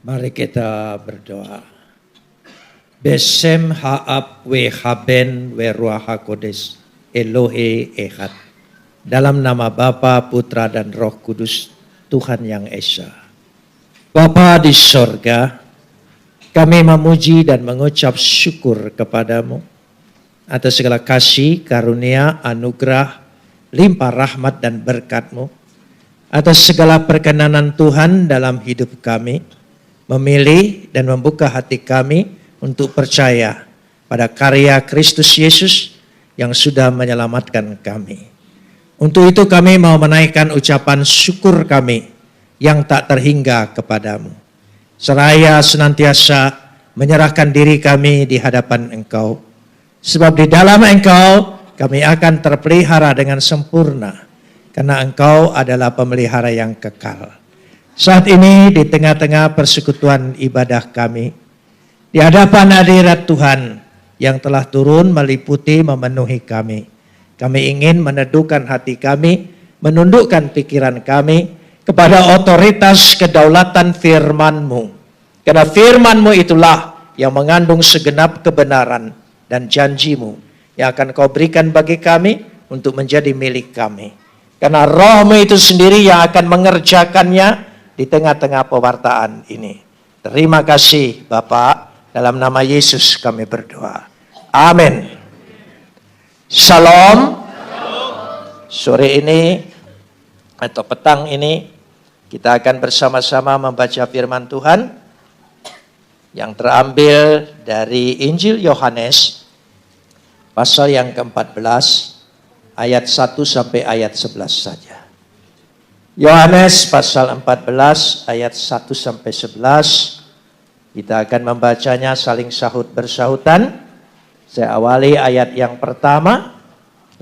Mari kita berdoa. Besem ha'ab we haben we ruah hakodes Elohe Echad. Dalam nama Bapa, Putra dan Roh Kudus, Tuhan yang Esa. Bapa di sorga, kami memuji dan mengucap syukur kepadamu atas segala kasih, karunia, anugerah, limpah rahmat dan berkat-Mu, atas segala perkenanan Tuhan dalam hidup kami, memilih dan membuka hati kami untuk percaya pada karya Kristus Yesus yang sudah menyelamatkan kami. Untuk itu kami mau menaikkan ucapan syukur kami yang tak terhingga kepadamu. Seraya senantiasa menyerahkan diri kami di hadapan Engkau. Sebab di dalam Engkau kami akan terpelihara dengan sempurna. Karena Engkau adalah pemelihara yang kekal. Saat ini di tengah-tengah persekutuan ibadah kami, di hadapan hadirat Tuhan yang telah turun meliputi memenuhi kami. Kami ingin meneduhkan hati kami, menundukkan pikiran kami kepada otoritas kedaulatan firman-Mu. Karena firman-Mu itulah yang mengandung segenap kebenaran dan janji-Mu yang akan Kau berikan bagi kami untuk menjadi milik kami. Karena Roh-Mu itu sendiri yang akan mengerjakannya di tengah-tengah pewartaan ini. Terima kasih Bapa, dalam nama Yesus kami berdoa. Amin. Shalom. Sore ini atau petang ini kita akan bersama-sama membaca firman Tuhan yang terambil dari Injil Yohanes pasal yang ke-14 ayat 1 sampai ayat 11 saja. Yohanes pasal 14 ayat 1 sampai 11. Kita akan membacanya saling sahut bersahutan. Saya awali ayat yang pertama,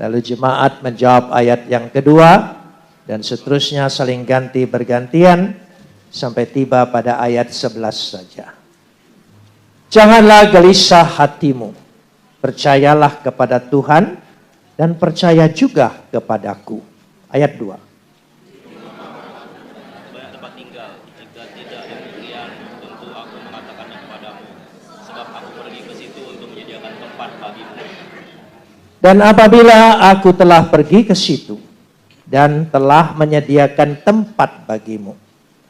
lalu jemaat menjawab ayat yang kedua, dan seterusnya saling ganti bergantian sampai tiba pada ayat 11 saja. Janganlah gelisah hatimu, percayalah kepada Tuhan dan percaya juga kepadaku. Ayat 2. Dan apabila aku telah pergi ke situ dan telah menyediakan tempat bagimu,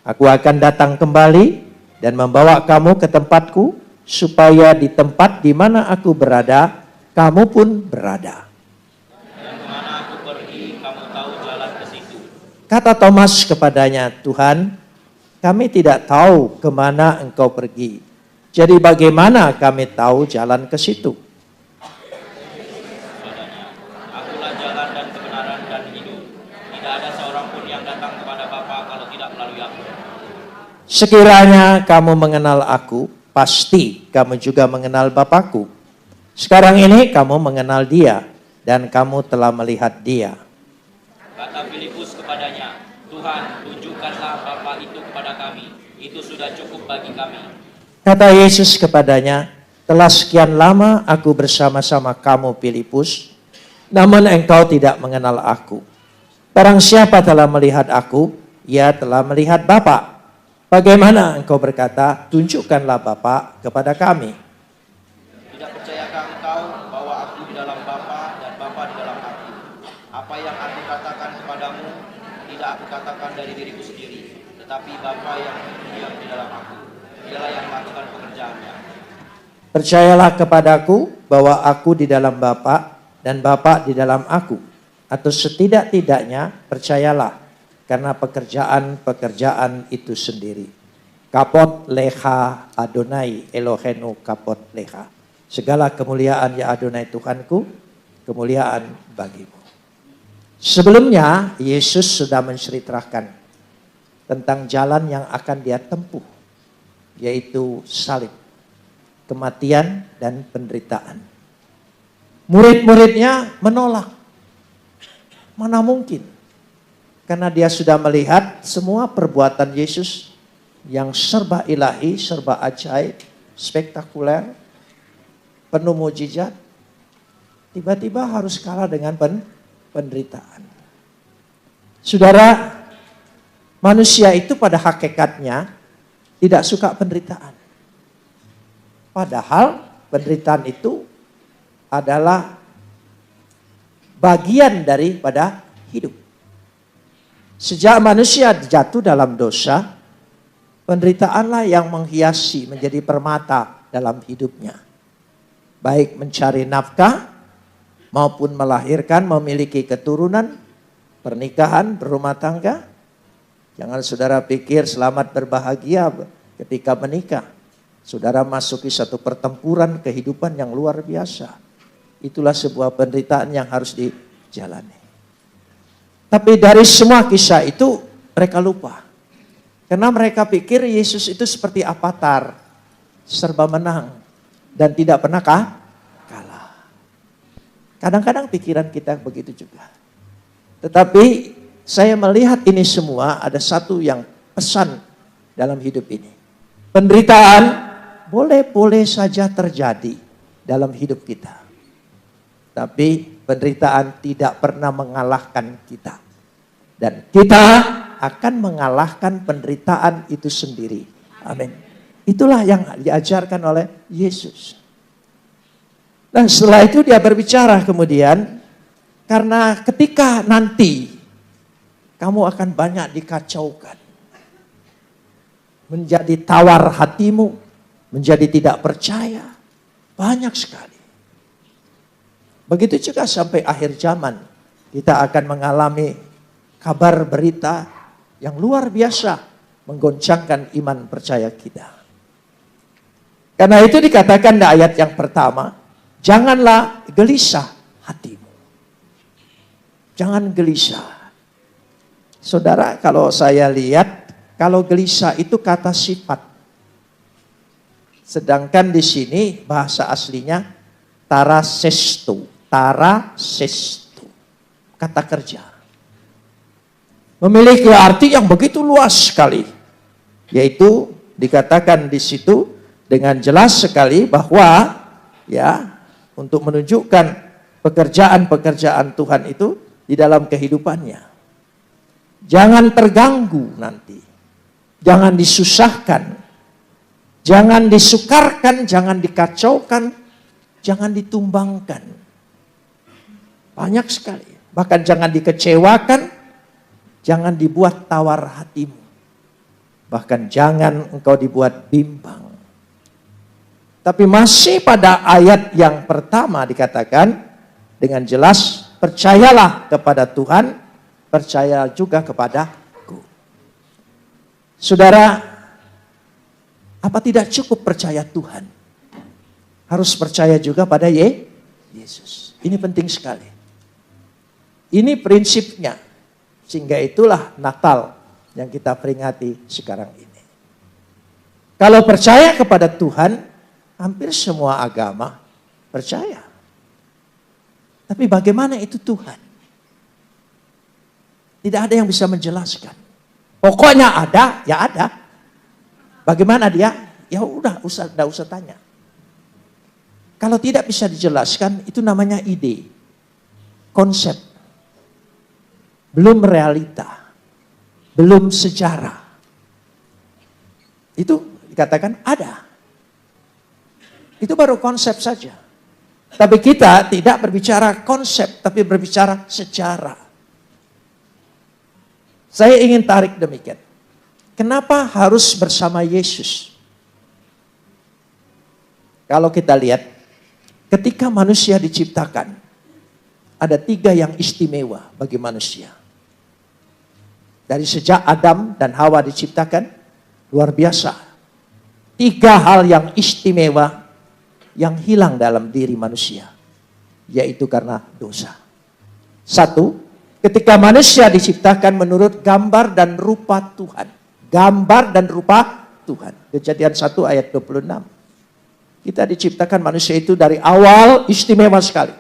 aku akan datang kembali dan membawa kamu ke tempatku, supaya di tempat di mana aku berada, kamu pun berada. Dan kemana aku pergi, kamu tahu jalan ke situ. Kata Thomas kepadanya, Tuhan, kami tidak tahu kemana Engkau pergi. Jadi bagaimana kami tahu jalan ke situ? Akulah jalan dan kebenaran dan hidup. Tidak ada seorang pun yang datang kepada Bapa kalau tidak melalui aku. Sekiranya kamu mengenal aku, pasti kamu juga mengenal Bapakku. Sekarang ini kamu mengenal Dia dan kamu telah melihat Dia. Kata Filipus kepadanya, Tuhan, tunjukkanlah Bapa itu kepada kami. Itu sudah cukup bagi kami. Kata Yesus kepadanya, telah sekian lama aku bersama-sama kamu Filipus, namun engkau tidak mengenal aku. Barang siapa telah melihat aku, ia telah melihat Bapa. Bagaimana engkau berkata, tunjukkanlah Bapa kepada kami? Tidak percayakah engkau bahwa aku di dalam Bapa dan Bapa di dalam aku? Apa yang aku katakan kepadamu, tidak aku katakan dari diriku sendiri, tetapi Bapa yang diam di dalam aku. Dialah yang melakukan pekerjaannya. Percayalah kepadaku bahwa aku di dalam Bapa dan Bapa di dalam aku. Atau setidak-tidaknya percayalah karena pekerjaan-pekerjaan itu sendiri. Kapot leha Adonai Elohenu kapot leha. Segala kemuliaan ya Adonai Tuhanku, kemuliaan bagimu. Sebelumnya Yesus sudah menceritakan tentang jalan yang akan dia tempuh, yaitu salib, kematian dan penderitaan. Murid-muridnya menolak. Mana mungkin? Karena dia sudah melihat semua perbuatan Yesus yang serba ilahi, serba ajaib, spektakuler, penuh mujizat. Tiba-tiba harus kalah dengan penderitaan. Saudara, manusia itu pada hakikatnya tidak suka penderitaan. Padahal penderitaan itu adalah bagian daripada hidup. Sejak manusia jatuh dalam dosa, penderitaanlah yang menghiasi menjadi permata dalam hidupnya. Baik mencari nafkah maupun melahirkan, memiliki keturunan, pernikahan, berumah tangga. Jangan saudara pikir selamat berbahagia ketika menikah. Saudara masuki satu pertempuran kehidupan yang luar biasa. Itulah sebuah penderitaan yang harus dijalani. Tapi dari semua kisah itu mereka lupa. Karena mereka pikir Yesus itu seperti avatar, serba menang dan tidak pernah kalah. Kadang-kadang pikiran kita begitu juga. Tetapi saya melihat ini semua ada satu yang pesan dalam hidup ini. Penderitaan boleh-boleh saja terjadi dalam hidup kita. Tapi penderitaan tidak pernah mengalahkan kita. Dan kita akan mengalahkan penderitaan itu sendiri. Amin. Itulah yang diajarkan oleh Yesus. Dan setelah itu dia berbicara kemudian, karena ketika nanti kamu akan banyak dikacaukan, menjadi tawar hatimu, menjadi tidak percaya, banyak sekali. Begitu juga sampai akhir zaman, kita akan mengalami kabar berita yang luar biasa, menggoncangkan iman percaya kita. Karena itu dikatakan di ayat yang pertama, janganlah gelisah hatimu. Jangan gelisah. Saudara, kalau saya lihat, kalau gelisah itu kata sifat. Sedangkan di sini bahasa aslinya tarasestu, kata kerja. Memiliki arti yang begitu luas sekali, yaitu dikatakan di situ dengan jelas sekali bahwa ya untuk menunjukkan pekerjaan-pekerjaan Tuhan itu di dalam kehidupannya. Jangan terganggu nanti, jangan disusahkan. Jangan disukarkan, jangan dikacaukan, jangan ditumbangkan. Banyak sekali. Bahkan jangan dikecewakan, jangan dibuat tawar hatimu. Bahkan jangan engkau dibuat bimbang. Tapi masih pada ayat yang pertama dikatakan dengan jelas, percayalah kepada Tuhan, percaya juga kepadaku. Saudara, apa tidak cukup percaya Tuhan? Harus percaya juga pada Yesus. Ini penting sekali. Ini prinsipnya. Sehingga itulah Natal yang kita peringati sekarang ini. Kalau percaya kepada Tuhan, hampir semua agama percaya. Tapi bagaimana itu Tuhan? Tidak ada yang bisa menjelaskan. Pokoknya ada, ya ada. Bagaimana dia? Ya udah, enggak usah tanya. Kalau tidak bisa dijelaskan, itu namanya ide, konsep, belum realita, belum sejarah. Itu dikatakan ada. Itu baru konsep saja. Tapi kita tidak berbicara konsep, tapi berbicara sejarah. Saya ingin tarik demikian. Kenapa harus bersama Yesus? Kalau kita lihat, ketika manusia diciptakan, ada 3 yang istimewa bagi manusia. Dari sejak Adam dan Hawa diciptakan, luar biasa. 3 hal yang istimewa yang hilang dalam diri manusia, yaitu karena dosa. 1, ketika manusia diciptakan menurut gambar dan rupa Tuhan. Gambar dan rupa Tuhan. Kejadian 1 ayat 26. Kita diciptakan manusia itu dari awal istimewa sekali.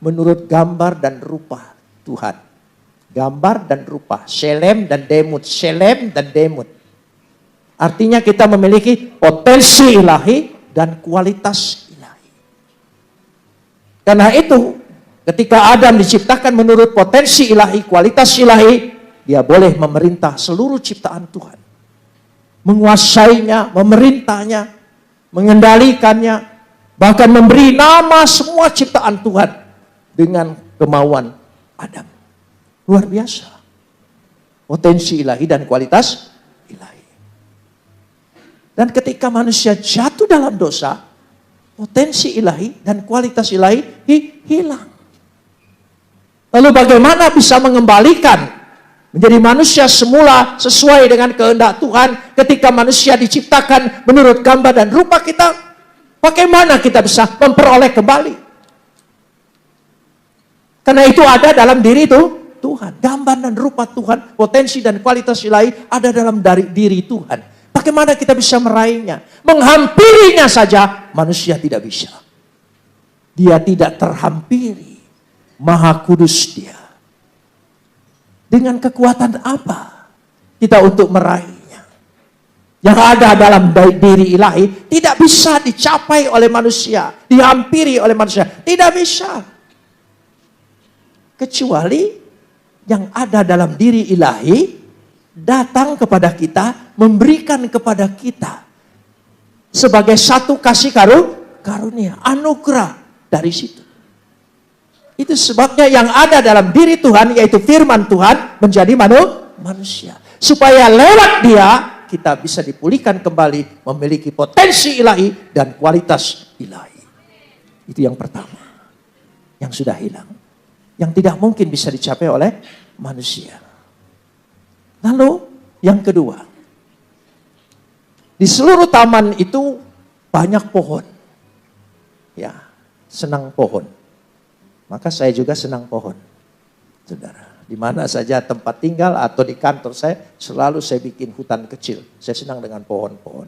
Menurut gambar dan rupa Tuhan. Gambar dan rupa. Shelem dan demut. Shelem dan demut. Artinya kita memiliki potensi ilahi dan kualitas ilahi. Karena itu, ketika Adam diciptakan menurut potensi ilahi, kualitas ilahi, dia boleh memerintah seluruh ciptaan Tuhan. menguasainya, memerintahnya, mengendalikannya, bahkan memberi nama semua ciptaan Tuhan dengan kemauan Adam. Luar biasa. Potensi ilahi dan kualitas ilahi. Dan ketika manusia jatuh dalam dosa, potensi ilahi dan kualitas ilahi hilang. Lalu bagaimana bisa mengembalikan menjadi manusia semula sesuai dengan kehendak Tuhan ketika manusia diciptakan menurut gambar dan rupa kita? Bagaimana kita bisa memperoleh kembali? Karena itu ada dalam diri itu Tuhan. Gambar dan rupa Tuhan, potensi dan kualitas ilahi ada dalam diri Tuhan. Bagaimana kita bisa meraihnya? Menghampirinya saja manusia tidak bisa. Dia tidak terhampiri. Maha kudus dia. Dengan kekuatan apa kita untuk meraihnya? Yang ada dalam diri ilahi tidak bisa dicapai oleh manusia. Dihampiri oleh manusia. Tidak bisa. Kecuali yang ada dalam diri ilahi datang kepada kita, memberikan kepada kita sebagai satu kasih karunia, anugerah dari situ. Itu sebabnya yang ada dalam diri Tuhan, yaitu firman Tuhan, menjadi manusia. Supaya lewat dia, kita bisa dipulihkan kembali, memiliki potensi ilahi dan kualitas ilahi. Itu yang pertama. Yang sudah hilang. Yang tidak mungkin bisa dicapai oleh manusia. Lalu yang kedua. Di seluruh taman itu banyak pohon. Ya, senang pohon. Maka saya juga senang pohon. Saudara, di mana saja tempat tinggal atau di kantor saya, selalu saya bikin hutan kecil. Saya senang dengan pohon-pohon.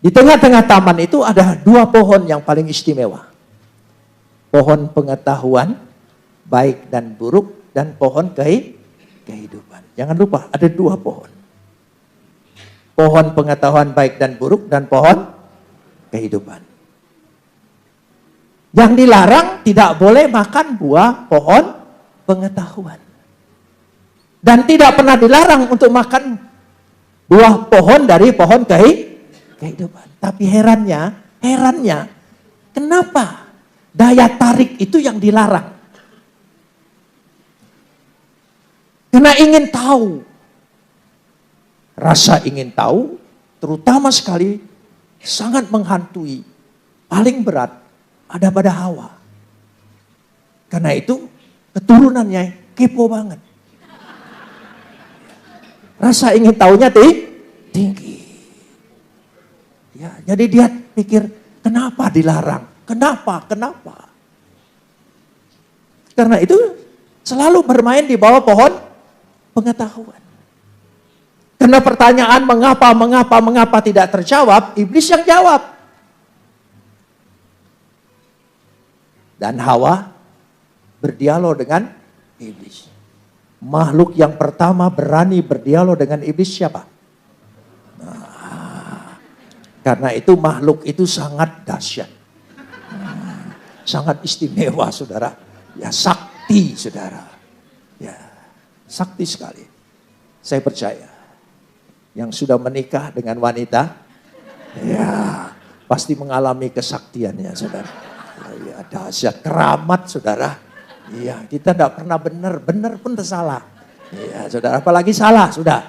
Di tengah-tengah taman itu ada dua pohon yang paling istimewa. Pohon pengetahuan, baik dan buruk, dan pohon kehidupan. Jangan lupa, ada dua pohon. Pohon pengetahuan baik dan buruk, dan pohon kehidupan. Yang dilarang tidak boleh makan buah pohon pengetahuan. Dan tidak pernah dilarang untuk makan buah pohon dari pohon kehidupan. Tapi herannya, kenapa daya tarik itu yang dilarang? Karena ingin tahu. Rasa ingin tahu, terutama sekali, sangat menghantui. Paling berat ada pada Hawa. Karena itu keturunannya kepo banget. Rasa ingin tahunya tinggi. Ya, jadi dia pikir, kenapa dilarang? Kenapa? Karena itu selalu bermain di bawah pohon pengetahuan. Karena pertanyaan mengapa tidak terjawab, iblis yang jawab. Dan Hawa berdialog dengan iblis. Makhluk yang pertama berani berdialog dengan iblis siapa? Nah, karena itu makhluk itu sangat dahsyat. Sangat istimewa, saudara. Ya, sakti, saudara. Ya, sakti sekali. Saya percaya. Yang sudah menikah dengan wanita, ya, pasti mengalami kesaktiannya, saudara. Ya, dahsyat, keramat, saudara. Iya, kita tidak pernah benar pun salah. Iya, saudara, apalagi salah, sudah.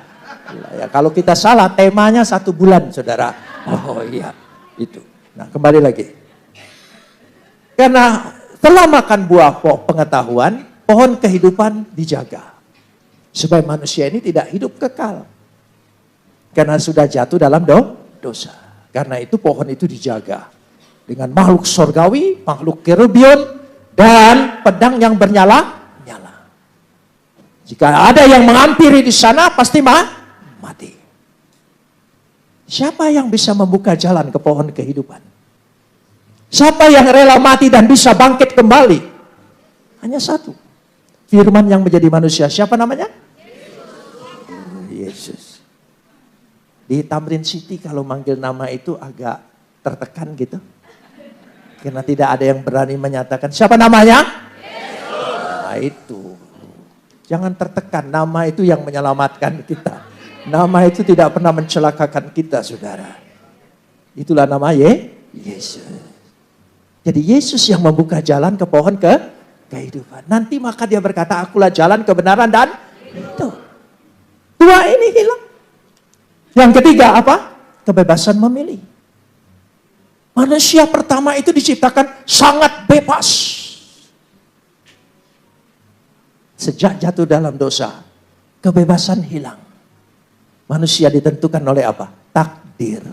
Ya, kalau kita salah, temanya 1 bulan, saudara. Oh iya, itu. Nah, kembali lagi. Karena setelah makan buah pengetahuan, pohon kehidupan dijaga. Supaya manusia ini tidak hidup kekal. Karena sudah jatuh dalam dosa. Karena itu pohon itu dijaga. Dengan makhluk sorgawi, makhluk kerubion, dan pedang yang bernyala-nyala. Jika ada yang menghampiri di sana, pasti mati. Siapa yang bisa membuka jalan ke pohon kehidupan? Siapa yang rela mati dan bisa bangkit kembali? Hanya satu. Firman yang menjadi manusia. Siapa namanya? Yesus. Di Tamrin City kalau manggil nama itu agak tertekan gitu. Karena tidak ada yang berani menyatakan siapa namanya? Yesus. Nah itu. Jangan tertekan, nama itu yang menyelamatkan kita. Nama itu tidak pernah mencelakakan kita, saudara. Itulah nama Yesus. Jadi Yesus yang membuka jalan ke pohon kehidupan. Nanti maka dia berkata, akulah jalan kebenaran dan itu. Dua ini hilang. Yang ketiga apa? Kebebasan memilih. Manusia pertama itu diciptakan sangat bebas. Sejak jatuh dalam dosa, kebebasan hilang. Manusia ditentukan oleh apa? Takdir,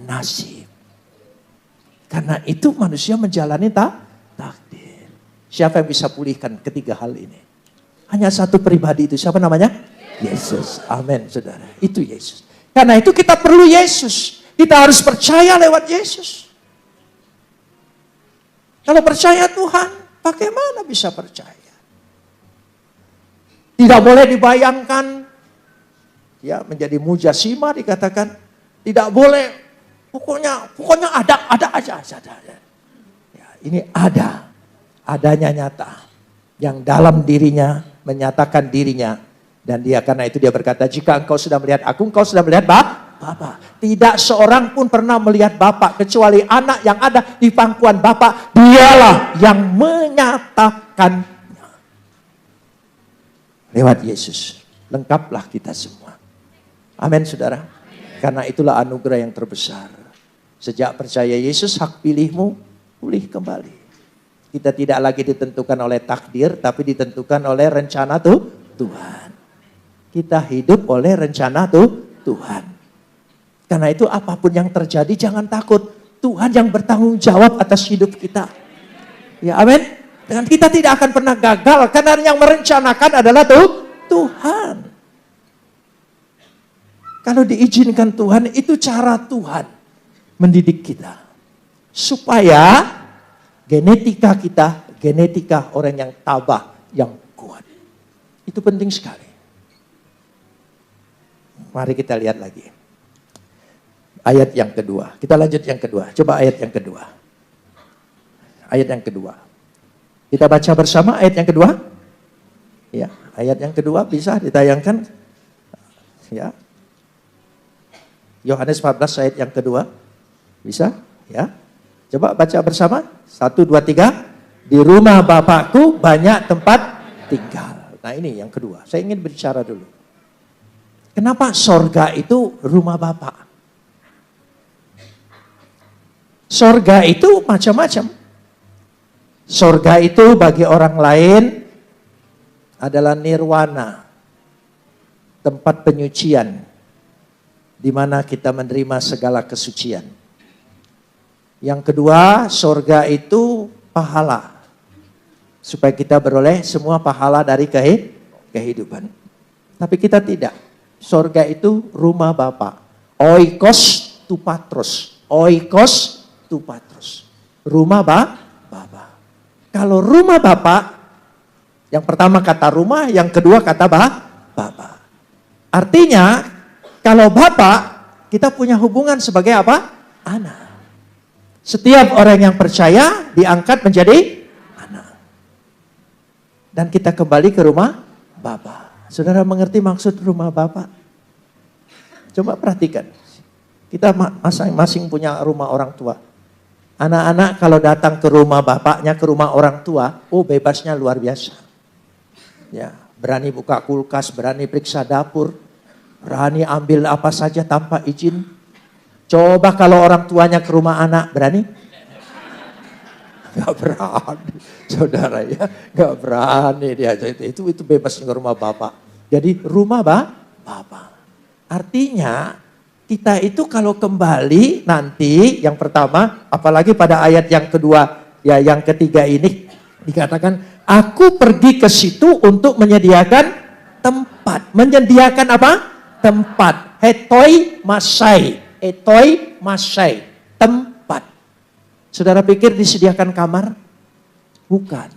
nasib. Karena itu manusia menjalani takdir. Siapa yang bisa pulihkan ketiga hal ini? Hanya satu pribadi itu. Siapa namanya? Yesus. Amin, saudara. Itu Yesus. Karena itu kita perlu Yesus. Kita harus percaya lewat Yesus. Kalau percaya Tuhan, bagaimana bisa percaya? Tidak boleh dibayangkan. Ya, menjadi mujasima dikatakan. Tidak boleh. Pokoknya ada aja. Ya, ini ada. Adanya nyata. Yang dalam dirinya menyatakan dirinya. Dan dia karena itu dia berkata, jika engkau sudah melihat aku, engkau sudah melihat Bapa. Tidak seorang pun pernah melihat Bapa kecuali anak yang ada di pangkuan Bapa. Dialah yang menyatakannya. Lewat Yesus. Lengkaplah kita semua. Amin, saudara. Karena itulah anugerah yang terbesar. Sejak percaya Yesus, hak pilihmu pulih kembali. Kita tidak lagi ditentukan oleh takdir, tapi ditentukan oleh rencana Tuhan. Kita hidup oleh rencana Tuhan. Karena itu apapun yang terjadi jangan takut. Tuhan yang bertanggung jawab atas hidup kita. Ya, amin. Dan kita tidak akan pernah gagal karena yang merencanakan adalah Tuhan. Kalau diizinkan Tuhan, itu cara Tuhan mendidik kita. Supaya genetika kita, genetika orang yang tabah, yang kuat. Itu penting sekali. Mari kita lihat lagi. Ayat yang kedua. Kita lanjut yang kedua. Coba ayat yang kedua. Ayat yang kedua. Kita baca bersama ayat yang kedua. Ya, ayat yang kedua bisa ditayangkan. Ya. Yohanes 14 ayat yang kedua. Bisa? Ya. Coba baca bersama. 1, 2, 3. Di rumah Bapakku banyak tempat tinggal. Nah ini yang kedua. Saya ingin bicara dulu. Kenapa sorga itu rumah Bapa? Sorga itu macam-macam. Sorga itu bagi orang lain adalah nirwana. Tempat penyucian. Di mana kita menerima segala kesucian. Yang kedua, sorga itu pahala. Supaya kita beroleh semua pahala dari kehidupan. Tapi kita tidak. Sorga itu rumah Bapa. Oikos tu patros. Oikos tu patros. Rumah Bapa. Kalau rumah Bapa, yang pertama kata rumah, yang kedua kata Bapa. Artinya, kalau Bapak, kita punya hubungan sebagai apa? Anak. Setiap orang yang percaya diangkat menjadi anak. Dan kita kembali ke rumah Bapak. Saudara mengerti maksud rumah Bapak? Coba perhatikan. Kita masing-masing punya rumah orang tua. Anak-anak kalau datang ke rumah bapaknya, ke rumah orang tua, bebasnya luar biasa. Ya, berani buka kulkas, berani periksa dapur. Berani ambil apa saja tanpa izin. Coba kalau orang tuanya ke rumah anak, berani? Gak berani, saudara ya. Gak berani dia. Itu bebas ke rumah Bapak. Jadi rumah Bapak. Artinya kita itu kalau kembali nanti yang pertama, apalagi pada ayat yang kedua, ya yang ketiga ini dikatakan, aku pergi ke situ untuk menyediakan tempat. Menyediakan apa? Tempat. Etoi masai. Tempat. Saudara pikir disediakan kamar? Bukan.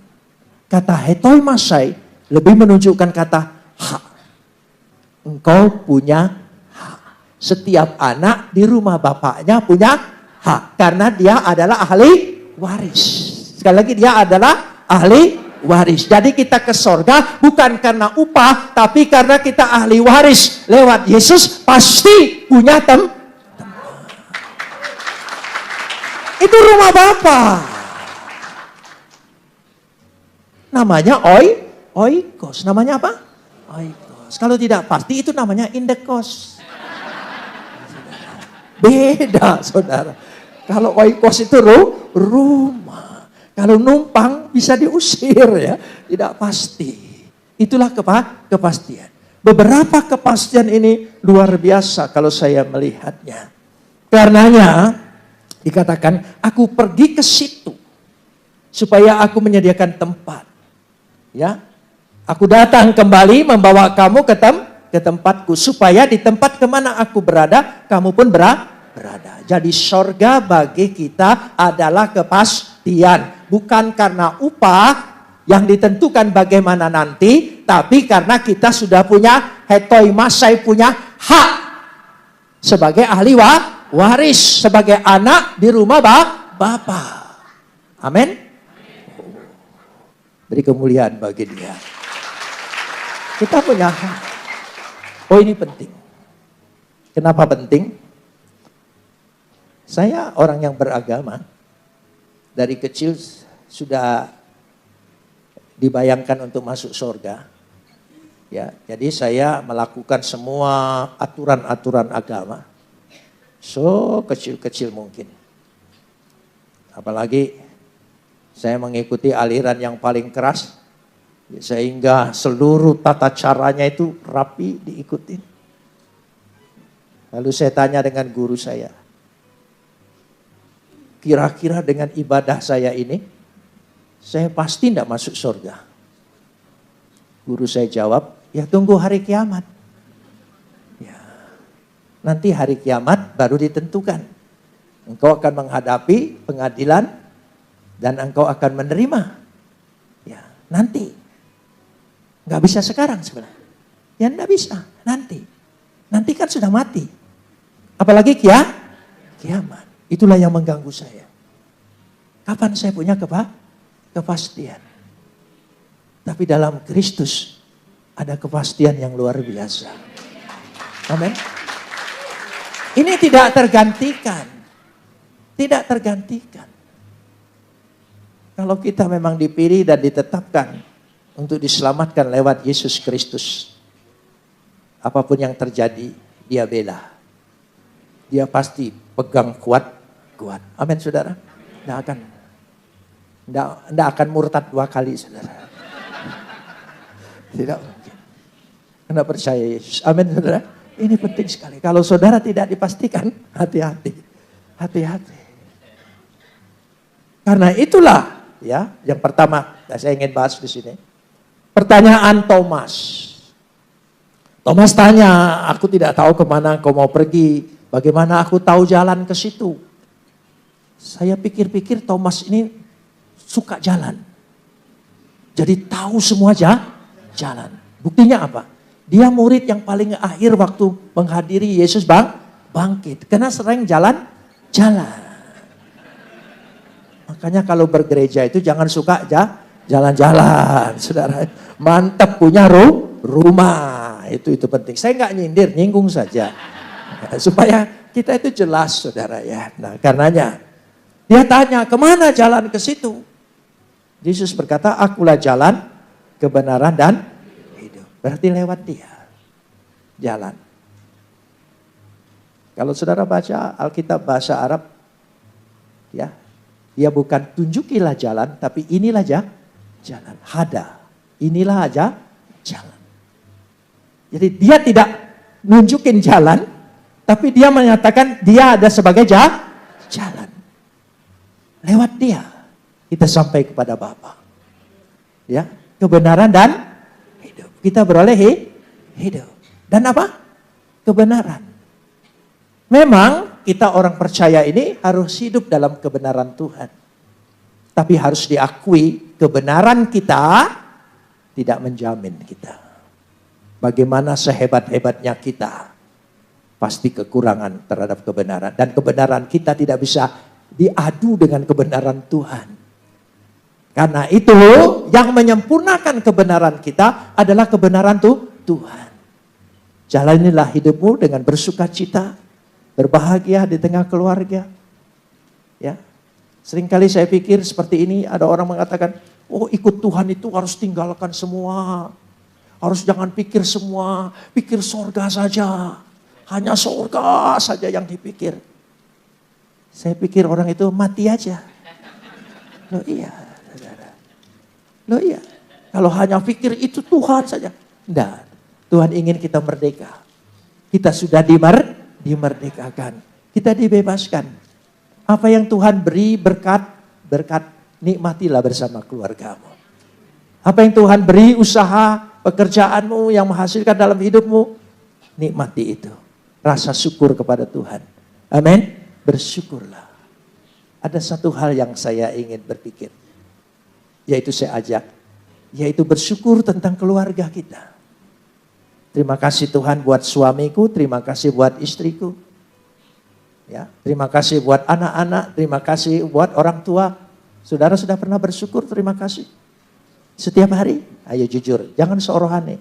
Kata hetoi masai lebih menunjukkan kata hak. Engkau punya hak. Setiap anak di rumah bapaknya punya hak. Karena dia adalah ahli waris. Sekali lagi dia adalah ahli waris. Jadi kita ke sorga bukan karena upah, tapi karena kita ahli waris. Lewat Yesus pasti punya tempat. Itu rumah Bapa. Namanya oikos. Namanya apa? Oikos. Kalau tidak pasti itu namanya indekos. Beda, saudara. Kalau oikos itu rumah. Kalau numpang bisa diusir ya. Tidak pasti. Itulah kepastian. Beberapa kepastian ini luar biasa kalau saya melihatnya. Karenanya dikatakan, aku pergi ke situ supaya aku menyediakan tempat. Ya, aku datang kembali membawa kamu ke tempatku supaya di tempat kemana aku berada, kamu pun berada. Jadi sorga bagi kita adalah kepastian, bukan karena upah yang ditentukan bagaimana nanti, tapi karena kita sudah punya hetoi masai, punya hak sebagai ahli waris, sebagai anak di rumah Bapa. Amin. Beri kemuliaan bagi Dia. Kita punya hak. Oh, ini penting. Kenapa penting? Saya orang yang beragama. Dari kecil sudah dibayangkan untuk masuk surga. Ya, jadi saya melakukan semua aturan-aturan agama. So kecil-kecil mungkin. Apalagi saya mengikuti aliran yang paling keras. Sehingga seluruh tata caranya itu rapi diikutin. Lalu saya tanya dengan guru saya. Kira-kira dengan ibadah saya ini, saya pasti tidak masuk surga. Guru saya jawab, ya tunggu hari kiamat. Ya, nanti hari kiamat baru ditentukan. Engkau akan menghadapi pengadilan dan engkau akan menerima. Ya, nanti. Nggak bisa sekarang sebenarnya. Ya enggak bisa, nanti. Nanti kan sudah mati. Apalagi kiamat. Itulah yang mengganggu saya. Kapan saya punya kepastian? Tapi dalam Kristus ada kepastian yang luar biasa. Amin. Ini tidak tergantikan. Tidak tergantikan. Kalau kita memang dipilih dan ditetapkan untuk diselamatkan lewat Yesus Kristus, apapun yang terjadi, Dia bela. Dia pasti pegang kuat. Amin, saudara. Tidak akan murtad 2 kali, saudara. Tidak mungkin. Anda percaya Yesus. Amin, saudara. Ini penting sekali. Kalau saudara tidak dipastikan, hati-hati. Hati-hati. Karena itulah, ya, yang pertama saya ingin bahas di sini. Pertanyaan Thomas. Thomas tanya, aku tidak tahu kemana kau mau pergi. Bagaimana aku tahu jalan ke situ? Saya pikir-pikir Thomas ini suka jalan. Jadi tahu semua jalan. Buktinya apa? Dia murid yang paling akhir waktu menghadiri Yesus bangkit. Karena sering jalan. Makanya kalau bergereja itu jangan suka jalan-jalan, saudara. Mantap punya rumah. Itu penting. Saya nggak nyindir, nyinggung saja. Supaya kita itu jelas, saudara ya. Nah, karenanya dia tanya, kemana jalan ke situ? Yesus berkata, akulah jalan, kebenaran, dan hidup. Berarti lewat Dia. Jalan. Kalau saudara baca Alkitab bahasa Arab, ya, dia bukan tunjukilah jalan, tapi inilah jalan. Hada. Inilah aja jalan. Jadi dia tidak nunjukin jalan, tapi dia menyatakan dia ada sebagai jalan. Lewat Dia kita sampai kepada Bapa. Ya, kebenaran dan hidup. Kita beroleh hidup. Dan apa? Kebenaran. Memang kita orang percaya ini harus hidup dalam kebenaran Tuhan. Tapi harus diakui kebenaran kita tidak menjamin kita. Bagaimana sehebat-hebatnya kita, pasti kekurangan terhadap kebenaran. Dan kebenaran kita tidak bisa diadu dengan kebenaran Tuhan. Karena itu yang menyempurnakan kebenaran kita adalah kebenaran Tuhan. Jalanilah hidupmu dengan bersukacita, berbahagia di tengah keluarga. Ya. Seringkali saya pikir seperti ini, ada orang mengatakan, oh ikut Tuhan itu harus tinggalkan semua. Harus jangan pikir semua, pikir sorga saja. Hanya sorga saja yang dipikir. Saya pikir orang itu mati aja. Loh iya, saudara. Loh iya, kalau hanya pikir itu Tuhan saja. Enggak, Tuhan ingin kita merdeka. Kita sudah dimerdekakan. Kita dibebaskan. Apa yang Tuhan beri berkat, nikmatilah bersama keluargamu. Apa yang Tuhan beri usaha, pekerjaanmu yang menghasilkan dalam hidupmu, nikmati itu. Rasa syukur kepada Tuhan. Amin. Bersyukurlah. Ada satu hal yang saya ingin berpikir. Yaitu saya ajak. Yaitu bersyukur tentang keluarga kita. Terima kasih Tuhan buat suamiku, terima kasih buat istriku. Ya, terima kasih buat anak-anak, terima kasih buat orang tua. Saudara sudah pernah bersyukur, terima kasih. Setiap hari, ayo jujur, jangan seorohane.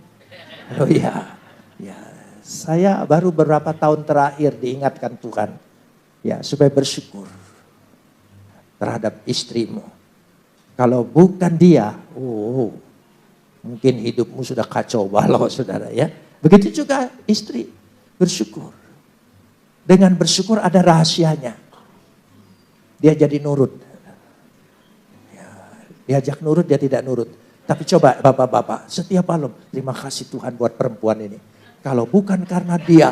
Oh iya, ya, saya baru beberapa tahun terakhir diingatkan Tuhan, ya supaya bersyukur terhadap istrimu. Kalau bukan dia, mungkin hidupmu sudah kacau balau saudara ya. Begitu juga istri, bersyukur. Dengan bersyukur ada rahasianya. Dia jadi nurut. Ya, diajak nurut, dia tidak nurut. Tapi coba bapak-bapak, setiap malam, terima kasih Tuhan buat perempuan ini. Kalau bukan karena dia,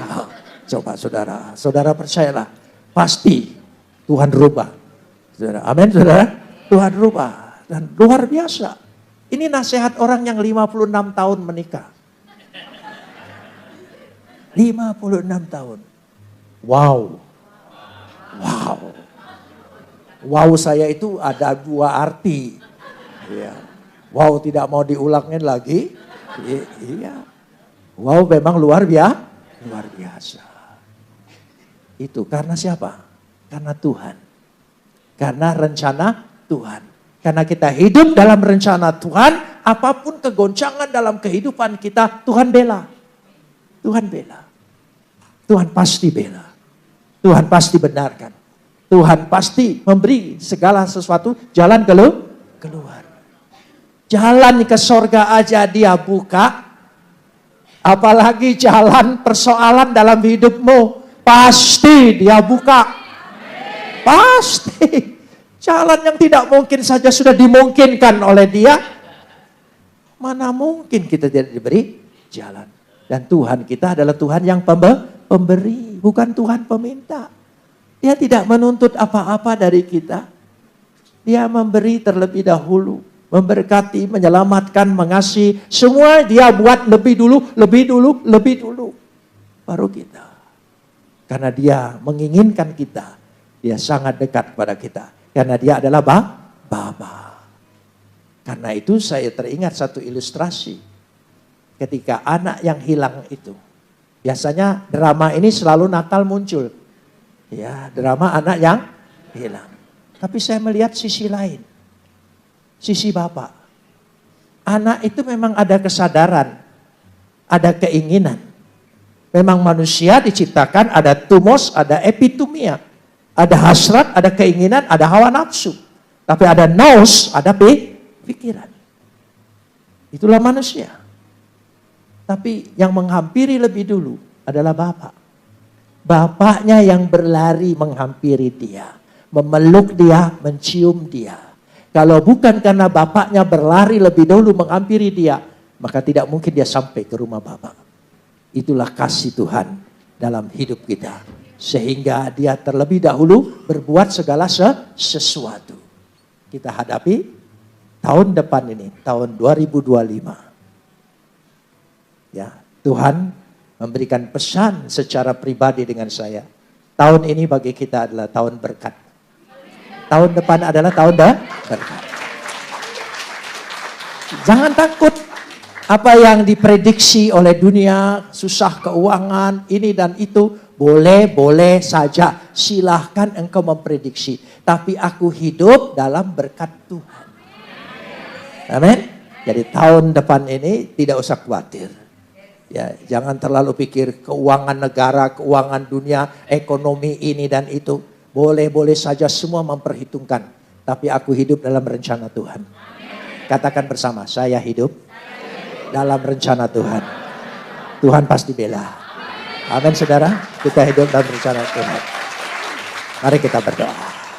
coba saudara percayalah, pasti Tuhan rubah. Saudara, amin saudara, Tuhan rubah. Dan luar biasa. Ini nasihat orang yang 56 tahun menikah. 56 tahun. Wow. Wow saya itu ada dua arti. Ya. Wow tidak mau diulangin lagi. Iya. Wow memang luar biasa. Itu karena siapa? Karena Tuhan. Karena rencana Tuhan. Karena kita hidup dalam rencana Tuhan, apapun kegoncangan dalam kehidupan kita, Tuhan bela. Tuhan bela. Tuhan pasti bela. Tuhan pasti benarkan. Tuhan pasti memberi segala sesuatu jalan keluar. Jalan ke sorga aja dia buka. Apalagi jalan persoalan dalam hidupmu. Pasti dia buka. Pasti. Jalan yang tidak mungkin saja sudah dimungkinkan oleh dia. Mana mungkin kita tidak diberi jalan. Dan Tuhan kita adalah Tuhan yang pemberi, bukan Tuhan peminta. Dia tidak menuntut apa-apa dari kita. Dia memberi terlebih dahulu. Memberkati, menyelamatkan, mengasihi. Semua dia buat lebih dulu. Baru kita. Karena dia menginginkan kita. Dia sangat dekat pada kita. Karena dia adalah Bapa. Karena itu saya teringat satu ilustrasi. Ketika anak yang hilang itu. Biasanya drama ini selalu Natal muncul. Ya, drama anak yang hilang. Tapi saya melihat sisi lain. Sisi Bapak. Anak itu memang ada kesadaran. Ada keinginan. Memang manusia diciptakan ada tumos, ada epitumia. Ada hasrat, ada keinginan, ada hawa nafsu. Tapi ada nous, ada pikiran. Itulah manusia. Tapi yang menghampiri lebih dulu adalah Bapak. Bapaknya yang berlari menghampiri dia. Memeluk dia, mencium dia. Kalau bukan karena bapaknya berlari lebih dahulu menghampiri dia, maka tidak mungkin dia sampai ke rumah Bapak. Itulah kasih Tuhan dalam hidup kita. Sehingga dia terlebih dahulu berbuat segala sesuatu. Kita hadapi tahun depan ini, tahun 2025. Ya, Tuhan memberikan pesan secara pribadi dengan saya. Tahun ini bagi kita adalah tahun berkat. Tahun depan adalah tahun berkat. Jangan takut apa yang diprediksi oleh dunia, susah keuangan, ini dan itu. Boleh saja, silahkan engkau memprediksi. Tapi aku hidup dalam berkat Tuhan. Amin. Jadi tahun depan ini tidak usah khawatir. Ya, jangan terlalu pikir keuangan negara, keuangan dunia, ekonomi ini dan itu. Boleh-boleh saja semua memperhitungkan. Tapi aku hidup dalam rencana Tuhan. Katakan bersama, saya hidup dalam rencana Tuhan. Tuhan pasti bela. Amin saudara, kita hidup dalam rencana Tuhan. Mari kita berdoa.